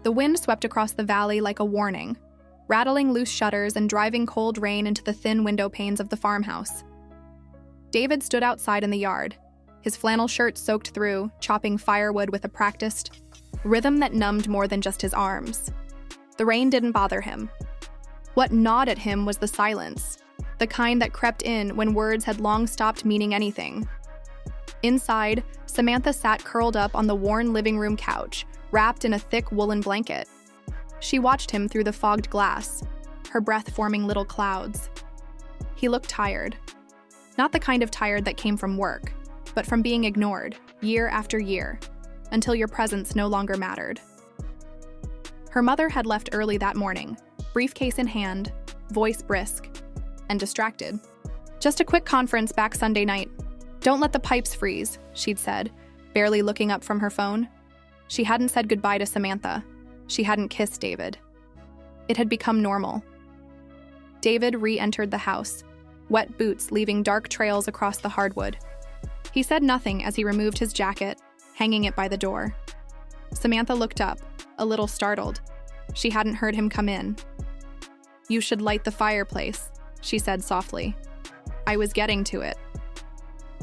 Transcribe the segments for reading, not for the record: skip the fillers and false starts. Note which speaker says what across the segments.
Speaker 1: The wind swept across the valley like a warning, rattling loose shutters and driving cold rain into the thin window panes of the farmhouse. David stood outside in the yard, his flannel shirt soaked through, chopping firewood with a practiced rhythm that numbed more than just his arms. The rain didn't bother him. What gnawed at him was the silence, the kind that crept in when words had long stopped meaning anything. Inside, Samantha sat curled up on the worn living room couch, wrapped in a thick woolen blanket. She watched him through the fogged glass, her breath forming little clouds. He looked tired. Not the kind of tired that came from work, but from being ignored, year after year, until your presence no longer mattered. Her mother had left early that morning, briefcase in hand, voice brisk, and distracted. "Just a quick conference back Sunday night. Don't let the pipes freeze," she'd said, barely looking up from her phone. She hadn't said goodbye to Samantha. She hadn't kissed David. It had become normal. David re-entered the house, wet boots leaving dark trails across the hardwood. He said nothing as he removed his jacket, hanging it by the door. Samantha looked up, a little startled. She hadn't heard him come in. "You should light the fireplace," she said softly. "I was getting to it."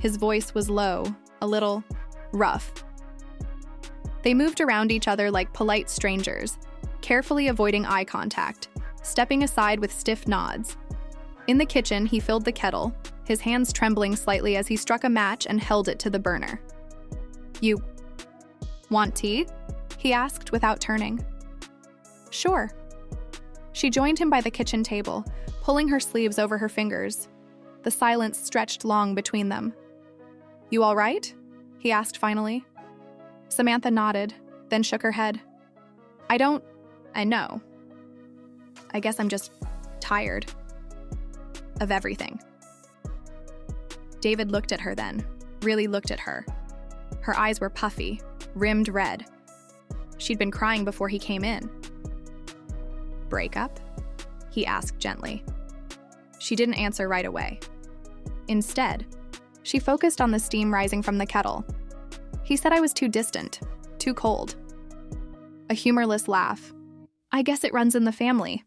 Speaker 1: His voice was low, a little rough. They moved around each other like polite strangers, carefully avoiding eye contact, stepping aside with stiff nods. In the kitchen, he filled the kettle, his hands trembling slightly as he struck a match and held it to the burner. "You want tea?" he asked without turning. "Sure." She joined him by the kitchen table, pulling her sleeves over her fingers. The silence stretched long between them. "You all right?" he asked finally. Samantha nodded, then shook her head. I know. I guess I'm just tired of everything." David looked at her then, really looked at her. Her eyes were puffy, rimmed red. She'd been crying before he came in. "Break up?" he asked gently. She didn't answer right away. Instead, she focused on the steam rising from the kettle. "He said I was too distant, too cold." A humorless laugh. "I guess it runs in the family."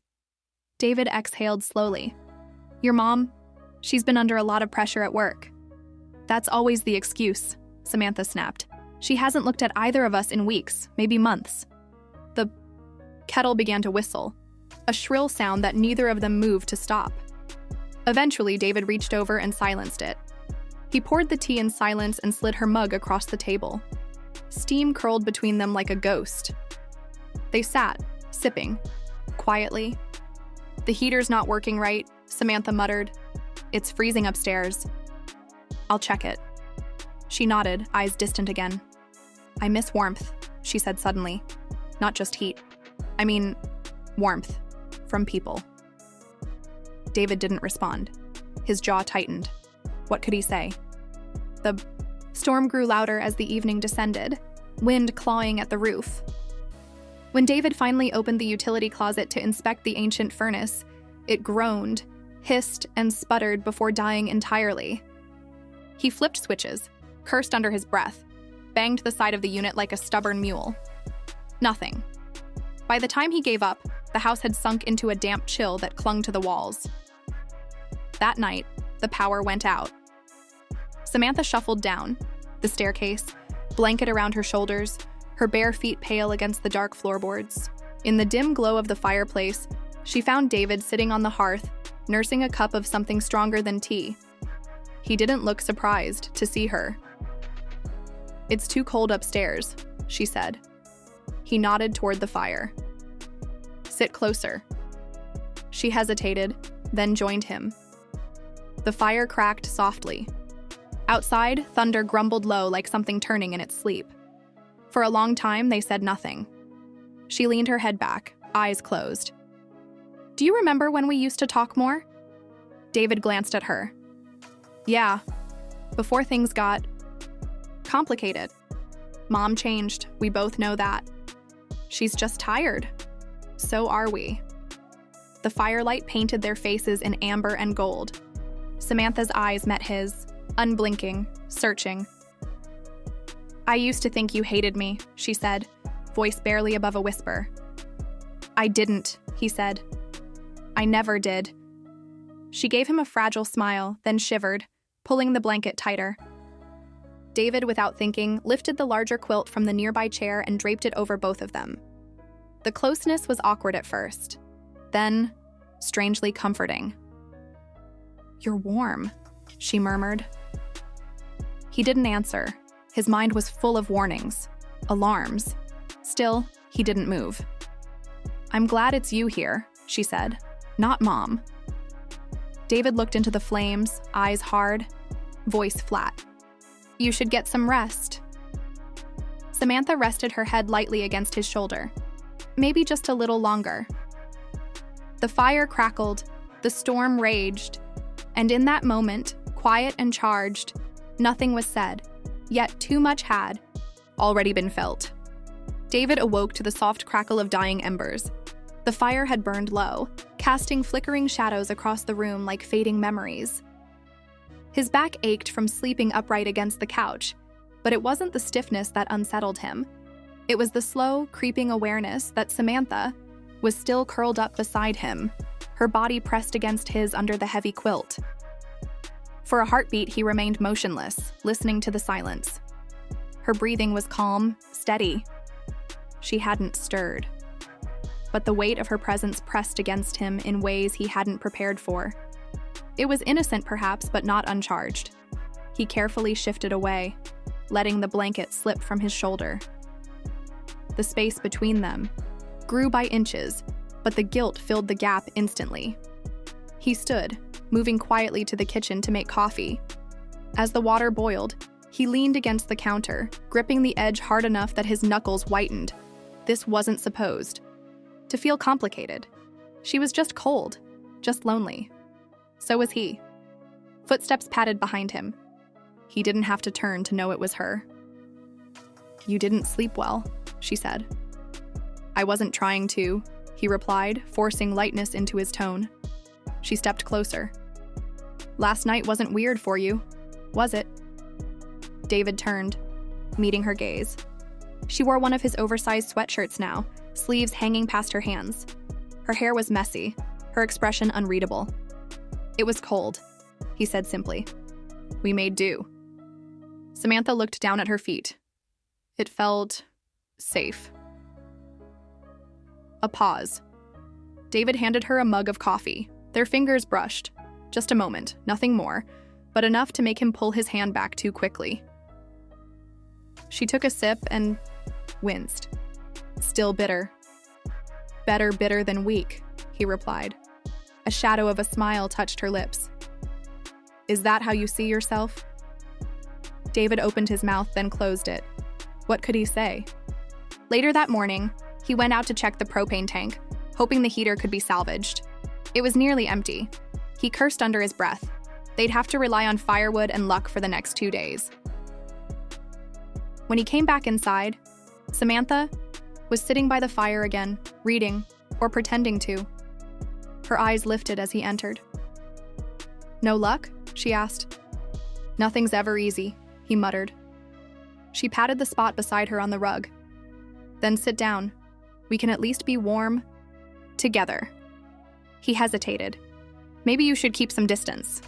Speaker 1: David exhaled slowly. "Your mom, she's been under a lot of pressure at work." "That's always the excuse," Samantha snapped. "She hasn't looked at either of us in weeks, maybe months." The kettle began to whistle, a shrill sound that neither of them moved to stop. Eventually, David reached over and silenced it. He poured the tea in silence and slid her mug across the table. Steam curled between them like a ghost. They sat, sipping, quietly. "The heater's not working right," Samantha muttered. "It's freezing upstairs." "I'll check it." She nodded, eyes distant again. "I miss warmth," she said suddenly. "Not just heat. I mean, warmth. From people." David didn't respond. His jaw tightened. What could he say? The storm grew louder as the evening descended, wind clawing at the roof. When David finally opened the utility closet to inspect the ancient furnace, it groaned, hissed, and sputtered before dying entirely. He flipped switches, cursed under his breath, banged the side of the unit like a stubborn mule. Nothing. By the time he gave up, the house had sunk into a damp chill that clung to the walls. That night, the power went out. Samantha shuffled down the staircase, blanket around her shoulders, her bare feet pale against the dark floorboards. In the dim glow of the fireplace, she found David sitting on the hearth, nursing a cup of something stronger than tea. He didn't look surprised to see her. "It's too cold upstairs," she said. He nodded toward the fire. "Sit closer." She hesitated, then joined him. The fire cracked softly. Outside, thunder grumbled low like something turning in its sleep. For a long time, they said nothing. She leaned her head back, eyes closed. "Do you remember when we used to talk more?" David glanced at her. "Yeah, before things got complicated. Mom changed, we both know that. She's just tired. So are we." The firelight painted their faces in amber and gold. Samantha's eyes met his, unblinking, searching. "I used to think you hated me," she said, voice barely above a whisper. I didn't, he said. I never did. She gave him a fragile smile, then shivered, pulling the blanket tighter. David, without thinking, lifted the larger quilt from the nearby chair and draped it over both of them. The closeness was awkward at first, then strangely comforting. You're warm, she murmured. He didn't answer. His mind was full of warnings, alarms. Still, he didn't move. I'm glad it's you here, she said, not Mom. David looked into the flames, eyes hard, voice flat. You should get some rest. Samantha rested her head lightly against his shoulder. Maybe just a little longer. The fire crackled, the storm raged, and in that moment, quiet and charged, nothing was said, yet too much had already been felt. David awoke to the soft crackle of dying embers. The fire had burned low, casting flickering shadows across the room like fading memories. His back ached from sleeping upright against the couch, but it wasn't the stiffness that unsettled him. It was the slow, creeping awareness that Samantha was still curled up beside him, her body pressed against his under the heavy quilt. For a heartbeat, he remained motionless, listening to the silence. Her breathing was calm, steady. She hadn't stirred. But the weight of her presence pressed against him in ways he hadn't prepared for. It was innocent, perhaps, but not uncharged. He carefully shifted away, letting the blanket slip from his shoulder. The space between them grew by inches, but the guilt filled the gap instantly. He stood, moving quietly to the kitchen to make coffee. As the water boiled, he leaned against the counter, gripping the edge hard enough that his knuckles whitened. This wasn't supposed to feel complicated. She was just cold, just lonely. So was he. Footsteps padded behind him. He didn't have to turn to know it was her. You didn't sleep well, she said. I wasn't trying to, he replied, forcing lightness into his tone. She stepped closer. Last night wasn't weird for you, was it? David turned, meeting her gaze. She wore one of his oversized sweatshirts now, sleeves hanging past her hands. Her hair was messy, her expression unreadable. It was cold, he said simply. We made do. Samantha looked down at her feet. It felt safe. A pause. David handed her a mug of coffee. Their fingers brushed. Just a moment, nothing more, but enough to make him pull his hand back too quickly. She took a sip and winced. Still bitter. Better bitter than weak, he replied. A shadow of a smile touched her lips. Is that how you see yourself? David opened his mouth, then closed it. What could he say? Later that morning, he went out to check the propane tank, hoping the heater could be salvaged. It was nearly empty. He cursed under his breath. They'd have to rely on firewood and luck for the next 2 days. When he came back inside, Samantha was sitting by the fire again, reading, or pretending to. Her eyes lifted as he entered. No luck? She asked. Nothing's ever easy, he muttered. She patted the spot beside her on the rug. Then sit down. We can at least be warm together. He hesitated. Maybe you should keep some distance.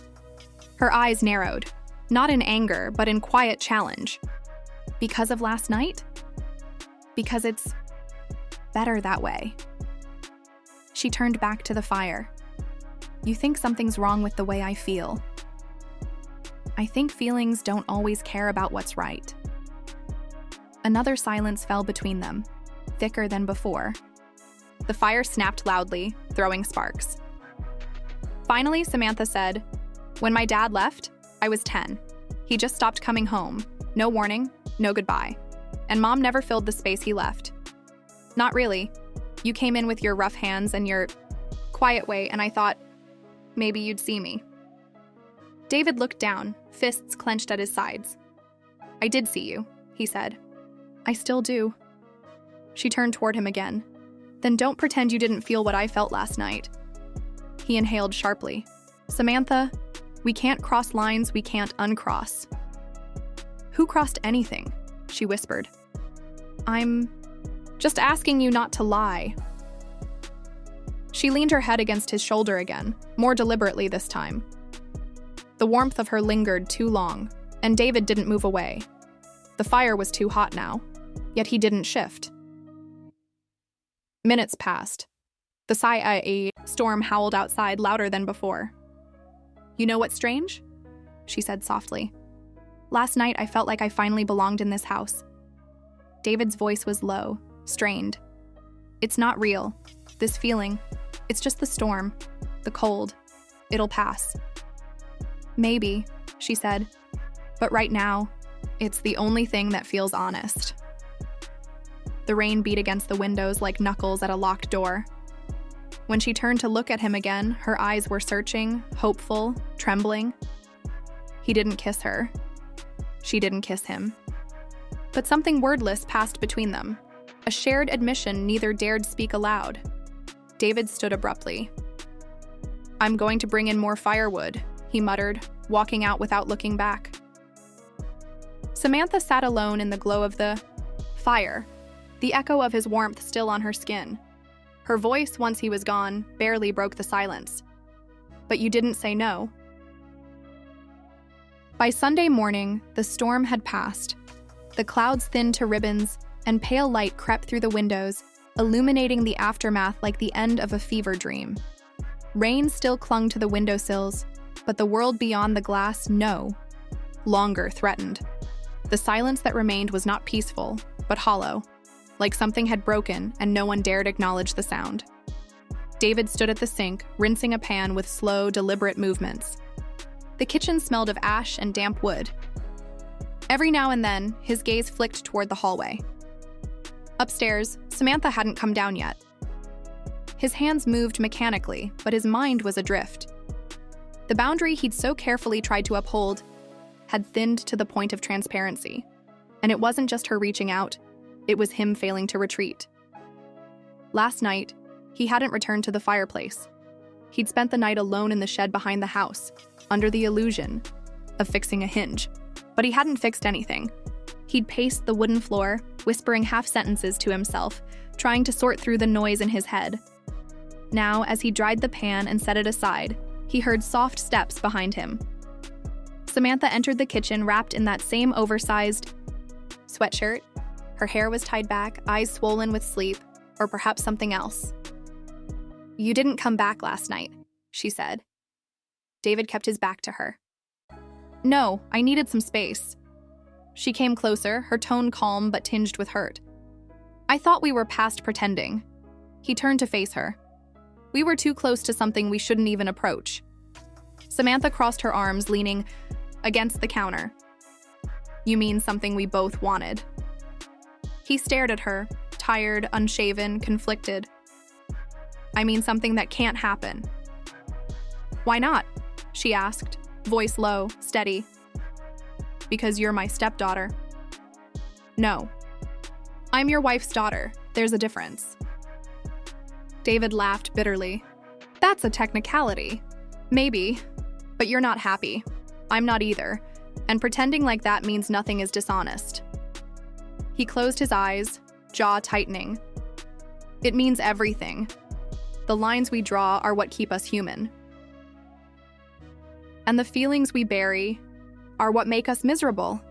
Speaker 1: Her eyes narrowed, not in anger, but in quiet challenge. Because of last night? Because it's better that way. She turned back to the fire. You think something's wrong with the way I feel. I think feelings don't always care about what's right. Another silence fell between them, thicker than before. The fire snapped loudly, throwing sparks. Finally, Samantha said, When my dad left, I was 10. He just stopped coming home. No warning, no goodbye. And Mom never filled the space he left. Not really. You came in with your rough hands and your quiet way, and I thought, maybe you'd see me. David looked down, fists clenched at his sides. I did see you, he said. I still do. She turned toward him again. Then don't pretend you didn't feel what I felt last night. He inhaled sharply. Samantha, we can't cross lines we can't uncross. Who crossed anything? She whispered. I'm just asking you not to lie. She leaned her head against his shoulder again, more deliberately this time. The warmth of her lingered too long, and David didn't move away. The fire was too hot now, yet he didn't shift. Minutes passed. The sigh storm howled outside louder than before. "You know what's strange?" she said softly. "Last night I felt like I finally belonged in this house." David's voice was low, strained. "It's not real. This feeling. It's just the storm. The cold. It'll pass." "Maybe," she said. "But right now, it's the only thing that feels honest." The rain beat against the windows like knuckles at a locked door. When she turned to look at him again, her eyes were searching, hopeful, trembling. He didn't kiss her. She didn't kiss him. But something wordless passed between them, a shared admission neither dared speak aloud. David stood abruptly. "I'm going to bring in more firewood," he muttered, walking out without looking back. Samantha sat alone in the glow of the fire, the echo of his warmth still on her skin. Her voice, once he was gone, barely broke the silence. "But you didn't say no." By Sunday morning, the storm had passed. The clouds thinned to ribbons, and pale light crept through the windows, illuminating the aftermath like the end of a fever dream. Rain still clung to the windowsills, but the world beyond the glass, no longer threatened. The silence that remained was not peaceful, but hollow, like something had broken and no one dared acknowledge the sound. David stood at the sink, rinsing a pan with slow, deliberate movements. The kitchen smelled of ash and damp wood. Every now and then, his gaze flicked toward the hallway. Upstairs, Samantha hadn't come down yet. His hands moved mechanically, but his mind was adrift. The boundary he'd so carefully tried to uphold had thinned to the point of transparency, and it wasn't just her reaching out, it was him failing to retreat. Last night, he hadn't returned to the fireplace. He'd spent the night alone in the shed behind the house, under the illusion of fixing a hinge. But he hadn't fixed anything. He'd paced the wooden floor, whispering half-sentences to himself, trying to sort through the noise in his head. Now, as he dried the pan and set it aside, he heard soft steps behind him. Samantha entered the kitchen wrapped in that same oversized sweatshirt. Her hair was tied back, eyes swollen with sleep, or perhaps something else. "You didn't come back last night," she said. David kept his back to her. "No, I needed some space." She came closer, her tone calm but tinged with hurt. "I thought we were past pretending." He turned to face her. "We were too close to something we shouldn't even approach." Samantha crossed her arms, leaning against the counter. "You mean something we both wanted?" He stared at her, tired, unshaven, conflicted. "I mean something that can't happen." "Why not?" she asked, voice low, steady. "Because you're my stepdaughter." "No. I'm your wife's daughter. There's a difference." David laughed bitterly. "That's a technicality. Maybe. But you're not happy. I'm not either. And pretending like that means nothing is dishonest." He closed his eyes, jaw tightening. "It means everything. The lines we draw are what keep us human. And the feelings we bury are what make us miserable."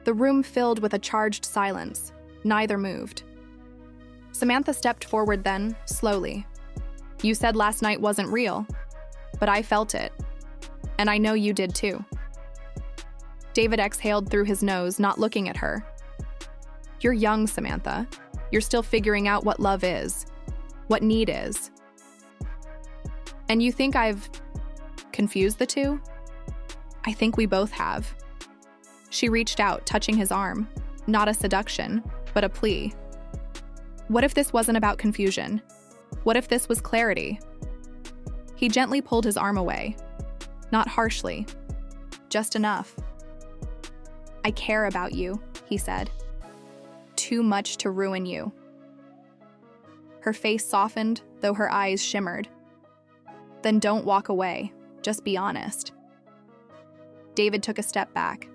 Speaker 1: The room filled with a charged silence. Neither moved. Samantha stepped forward then, slowly. "You said last night wasn't real, but I felt it. And I know you did too." David exhaled through his nose, not looking at her. "You're young, Samantha. You're still figuring out what love is, what need is. And you think I've confused the two? I think we both have." She reached out, touching his arm. Not a seduction, but a plea. What if this wasn't about confusion? What if this was clarity? He gently pulled his arm away. Not harshly, just enough. "I care about you," he said. "Too much to ruin you." Her face softened, though her eyes shimmered. "Then don't walk away. Just be honest." David took a step back.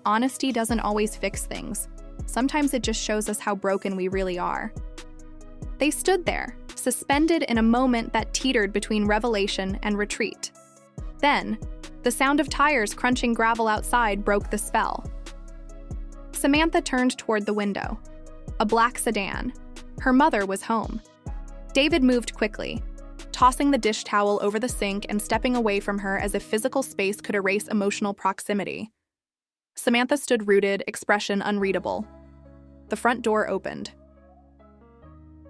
Speaker 1: Honesty doesn't always fix things. Sometimes it just shows us how broken we really are. They stood there, suspended in a moment that teetered between revelation and retreat. Then, the sound of tires crunching gravel outside broke the spell. Samantha turned toward the window. A black sedan. Her mother was home. David moved quickly, tossing the dish towel over the sink and stepping away from her as if physical space could erase emotional proximity. Samantha stood rooted, expression unreadable. The front door opened.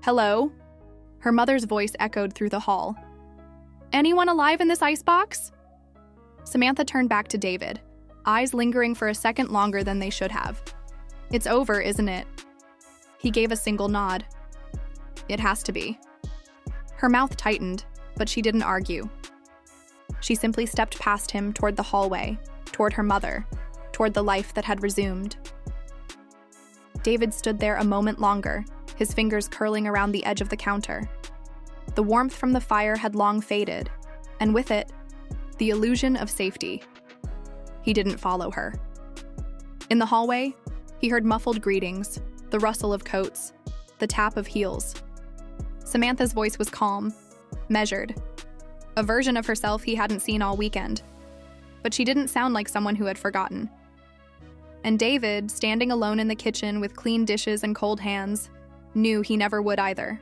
Speaker 1: "Hello?" Her mother's voice echoed through the hall. "Anyone alive in this icebox?" Samantha turned back to David, eyes lingering for a second longer than they should have. "It's over, isn't it?" He gave a single nod. "It has to be." Her mouth tightened, but she didn't argue. She simply stepped past him toward the hallway, toward her mother, toward the life that had resumed. David stood there a moment longer, his fingers curling around the edge of the counter. The warmth from the fire had long faded, and with it, the illusion of safety. He didn't follow her. In the hallway, he heard muffled greetings, the rustle of coats, the tap of heels. Samantha's voice was calm, measured, a version of herself he hadn't seen all weekend. But she didn't sound like someone who had forgotten. And David, standing alone in the kitchen with clean dishes and cold hands, knew he never would either.